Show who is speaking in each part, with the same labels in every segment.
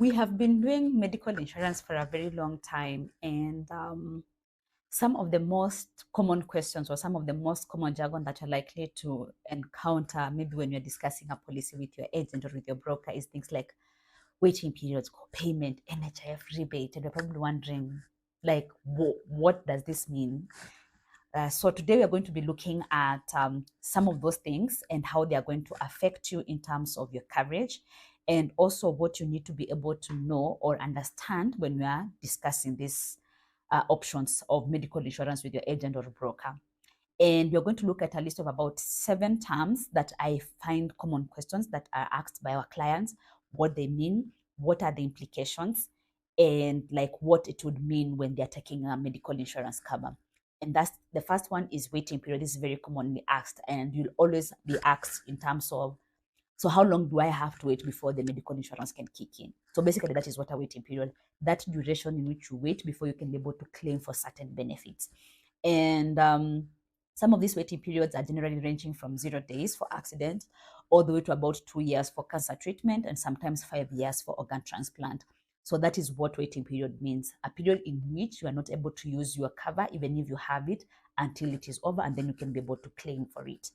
Speaker 1: We have been doing medical insurance for a very long time, and some of the most common questions or some of the most common jargon that you're likely to encounter, maybe when you're discussing a policy with your agent or with your broker, is things like waiting periods, payment, NHIF rebate, and you're probably wondering, like, what does this mean? So today we are going to be looking at some of those things and how they are going to affect you in terms of your coverage, and also what you need to be able to know or understand when we are discussing these options of medical insurance with your agent or broker. And we're going to look at a list of about 7 terms that I find common questions that are asked by our clients, what they mean, what are the implications, and like what it would mean when they're taking a medical insurance cover. And that's the first one is waiting period. This is very commonly asked, and you'll always be asked in terms of, so how long do I have to wait before the medical insurance can kick in? So basically, that is what a waiting period, that duration in which you wait before you can be able to claim for certain benefits. And some of these waiting periods are generally ranging from 0 days for accident all the way to about 2 years for cancer treatment and sometimes 5 years for organ transplant. So that is what waiting period means, a period in which you are not able to use your cover even if you have it until it is over, and then you can be able to claim for it.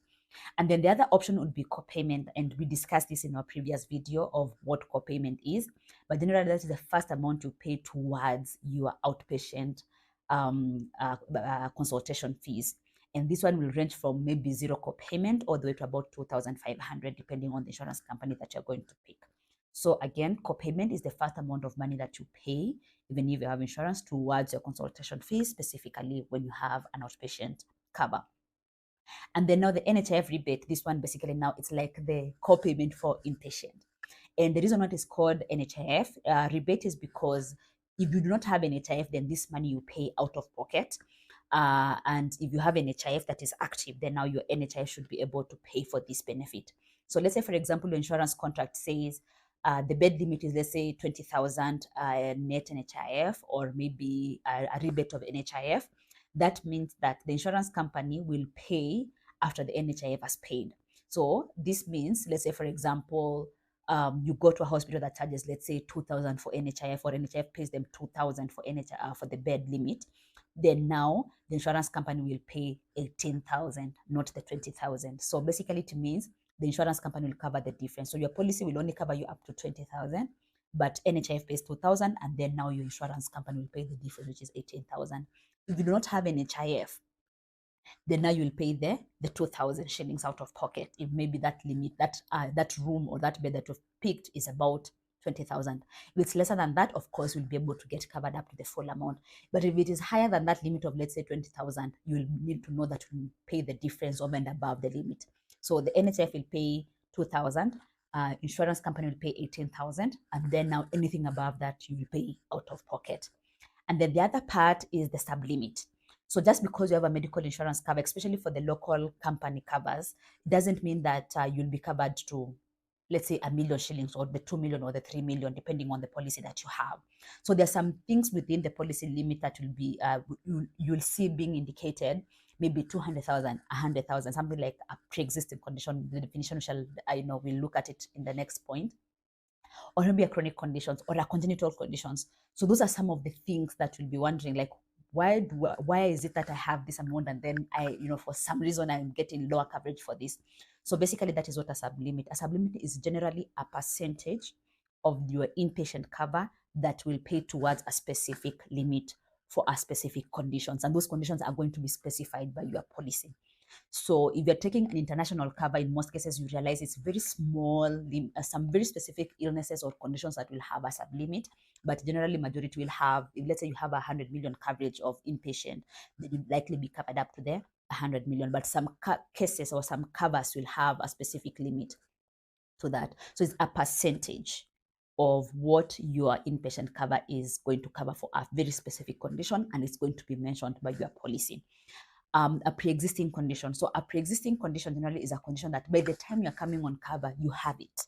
Speaker 1: And then the other option would be copayment, and we discussed this in our previous video of what copayment is. But generally, that is the first amount you pay towards your outpatient consultation fees. And this one will range from maybe 0 copayment all the way to about 2,500, depending on the insurance company that you're going to pick. So again, copayment is the first amount of money that you pay, even if you have insurance, towards your consultation fees, specifically when you have an outpatient cover. And then now the NHIF rebate, this one basically now it's like the co-payment for inpatient. And the reason why it is called NHIF rebate is because if you do not have NHIF, then this money you pay out of pocket. And if you have an NHIF that is active, then now your NHIF should be able to pay for this benefit. So let's say, for example, your insurance contract says the bed limit is, let's say, 20,000 net NHIF, or maybe a rebate of NHIF. That means that the insurance company will pay after the NHIF has paid. So this means, let's say, for example, you go to a hospital that charges, let's say, 2,000 for NHIF, or NHIF pays them 2,000 for NHIF for the bed limit. Then now the insurance company will pay 18,000, not the 20,000. So basically, it means the insurance company will cover the difference. So your policy will only cover you up to 20,000, but NHIF pays 2,000, and then now your insurance company will pay the difference, which is 18,000. If you do not have an HIF, then now you'll pay the 2,000 shillings out of pocket. If maybe that limit, that room or that bed that you've picked is about 20,000. If it's lesser than that, of course, you'll be able to get covered up to the full amount. But if it is higher than that limit of, let's say, 20,000, you'll need to know that you pay the difference over and above the limit. So the NHF will pay 2,000, insurance company will pay 18,000, and then now anything above that you will pay out of pocket. And then the other part is the sublimit. So just because you have a medical insurance cover, especially for the local company covers, it doesn't mean that you'll be covered to, let's say, 1,000,000 shillings or the 2 million or the 3 million, depending on the policy that you have. So there's some things within the policy limit that will be you'll see being indicated, maybe 200,000, 100,000, something like a pre-existing condition. The definition we'll look at it in the next point, or maybe a chronic conditions or a congenital conditions. So those are some of the things that you'll be wondering, like, why is it that I have this amount and then for some reason I'm getting lower coverage for this? So basically, that is what a sublimit. A sublimit is generally a percentage of your inpatient cover that will pay towards a specific limit for a specific conditions, and those conditions are going to be specified by your policy. So if you're taking an international cover, in most cases, you realize it's very small, some very specific illnesses or conditions that will have a sublimit, but generally majority will have, if let's say you have 100 million coverage of inpatient, then you'll likely be covered up to the 100 million, but some cases or some covers will have a specific limit to that. So it's a percentage of what your inpatient cover is going to cover for a very specific condition, and it's going to be mentioned by your policy. A pre-existing condition. So a pre-existing condition generally is a condition that by the time you're coming on cover, you have it.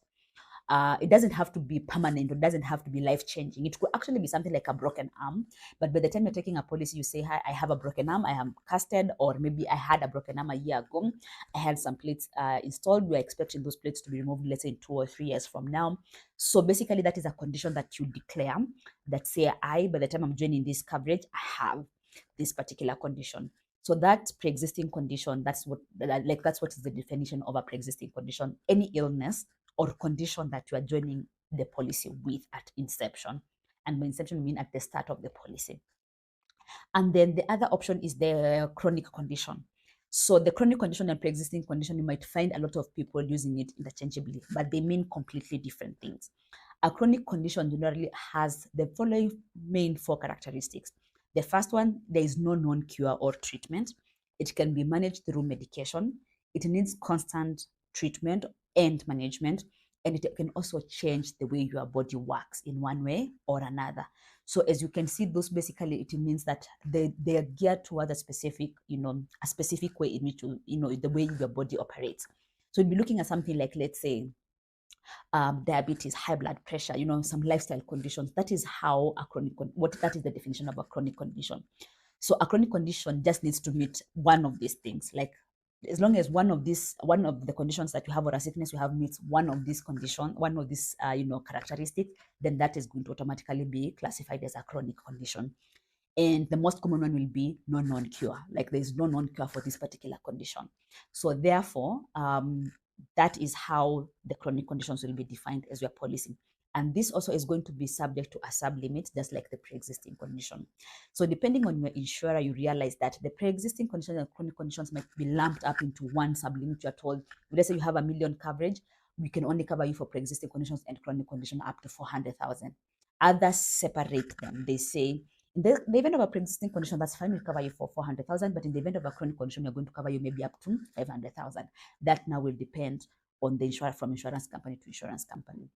Speaker 1: It doesn't have to be permanent, or it doesn't have to be life-changing. It could actually be something like a broken arm, but by the time you're taking a policy, you say, hi, I have a broken arm, I am casted, or maybe I had a broken arm a year ago, I had some plates installed, we're expecting those plates to be removed, let's say in 2 or 3 years from now. So basically, that is a condition that you declare, that say, by the time I'm joining this coverage, I have this particular condition. So that pre-existing condition, that's what is the definition of a pre-existing condition: any illness or condition that you are joining the policy with at inception. And by inception, I mean at the start of the policy. And then the other option is the chronic condition. So the chronic condition and pre-existing condition, you might find a lot of people using it interchangeably, but they mean completely different things. A chronic condition generally has the following main 4 characteristics. The first one, there is no known cure or treatment. It can be managed through medication. It needs constant treatment and management, and it can also change the way your body works in one way or another. So as you can see, those basically, it means that they are geared toward a specific, a specific way in which the way your body operates. So we'll be looking at something like, let's say, diabetes, high blood pressure, some lifestyle conditions. That is how that is the definition of a chronic condition. So a chronic condition just needs to meet one of these things. Like, as long as one of the conditions that you have, or a sickness you have, meets one of these characteristics, then that is going to automatically be classified as a chronic condition. And the most common one will be no known cure. Like, there is no known cure for this particular condition. So therefore, that is how the chronic conditions will be defined as your policy. And this also is going to be subject to a sublimit, just like the pre-existing condition. So depending on your insurer, you realize that the pre-existing conditions and chronic conditions might be lumped up into one sublimit. You're told, let's say you have $1 million coverage, we can only cover you for pre-existing conditions and chronic condition up to 400,000. Others separate them. They say, in the event of a pre-existing condition, that's fine, we cover you for 400,000, but in the event of a chronic condition, we're going to cover you maybe up to 500,000. That now will depend on the insurer, from insurance company to insurance company.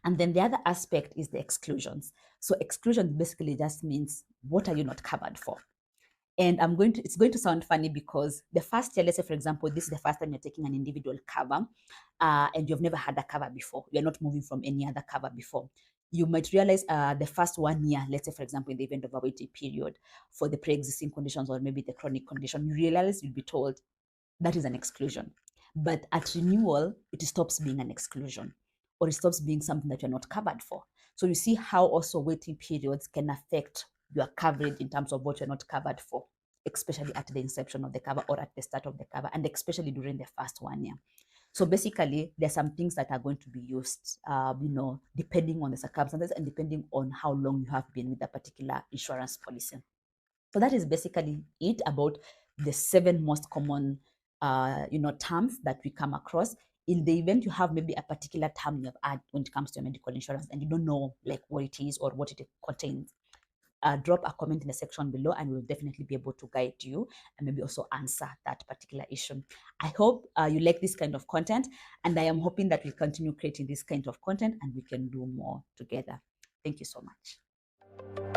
Speaker 1: And then the other aspect is the exclusions. So exclusion basically just means, what are you not covered for? And it's going to sound funny, because the first year, let's say, for example, this is the first time you're taking an individual cover, and you've never had a cover before. You're not moving from any other cover before. You might realize the first 1 year, let's say, for example, in the event of a waiting period for the pre-existing conditions or maybe the chronic condition, you realize you'll be told that is an exclusion. But at renewal, it stops being an exclusion, or it stops being something that you're not covered for. So you see how also waiting periods can affect your coverage in terms of what you're not covered for, especially at the inception of the cover or at the start of the cover, and especially during the first 1 year. So basically, there's some things that are going to be used, depending on the circumstances and depending on how long you have been with a particular insurance policy. So that is basically it about the 7 most common, terms that we come across. In the event you have maybe a particular term you have had when it comes to your medical insurance and you don't know like what it is or what it contains, drop a comment in the section below, and we'll definitely be able to guide you and maybe also answer that particular issue. I hope you like this kind of content, and I am hoping that we'll continue creating this kind of content and we can do more together. Thank you so much.